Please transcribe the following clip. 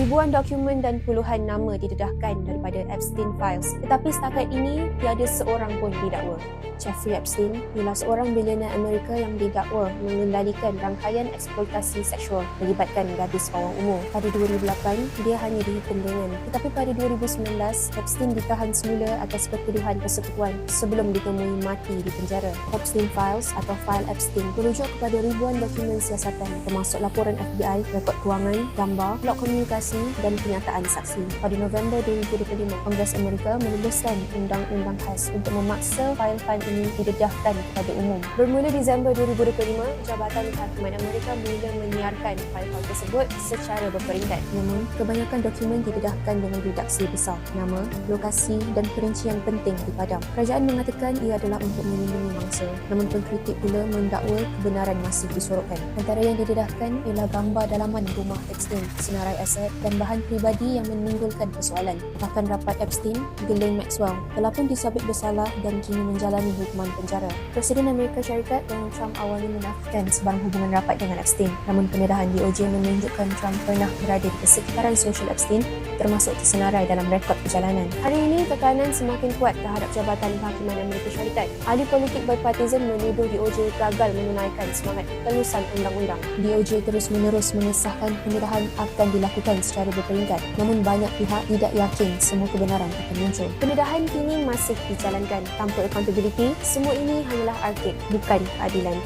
Ribuan dokumen dan puluhan nama didedahkan daripada Epstein Files, tetapi setakat ini tiada seorang pun didakwa. Jeffrey Epstein ialah seorang bilioner Amerika yang didakwa mengendalikan rangkaian eksploitasi seksual melibatkan gadis bawah umur. Pada 2008, dia hanya dihukum ringan, tetapi pada 2019, Epstein ditahan semula atas pertuduhan persekutuan sebelum ditemui mati di penjara. Epstein Files atau File Epstein merujuk kepada ribuan dokumen siasatan termasuk laporan FBI, rekod kewangan, gambar, log komunikasi dan kenyataan saksi. Pada November 2025, Kongres Amerika meluluskan undang-undang khas untuk memaksa fail-fail ini didedahkan kepada umum. Bermula Disember 2025, Jabatan Kehakiman Amerika mula menyiarkan fail-fail tersebut secara berperingkat. Namun, kebanyakan dokumen didedahkan dengan redaksi besar, nama, lokasi dan perincian penting dipadam. Kerajaan mengatakan ia adalah untuk melindungi mangsa, namun pengkritik pula mendakwa kebenaran masih disorotkan. Antara yang didedahkan ialah gambar dalaman rumah Epstein, senarai aset dan bahan peribadi yang menimbulkan persoalan. Rakan rapat Epstein, Ghislaine Maxwell, telah pun disabit bersalah dan kini menjalani hukuman penjara. Presiden Amerika Syarikat Donald Trump awalnya menafikan sebarang hubungan rapat dengan Epstein, namun pendedahan DOJ menunjukkan Trump pernah berada di sekitaran sosial Epstein, termasuk tersenarai dalam rekod perjalanan. Hari ini, tekanan semakin kuat terhadap Jabatan Kehakiman Amerika Syarikat. Ahli politik berpartisan menuduh DOJ gagal menunaikan semangat telusan undang-undang. DOJ terus-menerus mengesahkan pendedahan akan dilakukan secara berperingkat, namun banyak pihak tidak yakin semua kebenaran akan muncul. Pendedahan kini masih dijalankan tanpa accountability. Semua ini hanyalah arkid, bukan keadilan.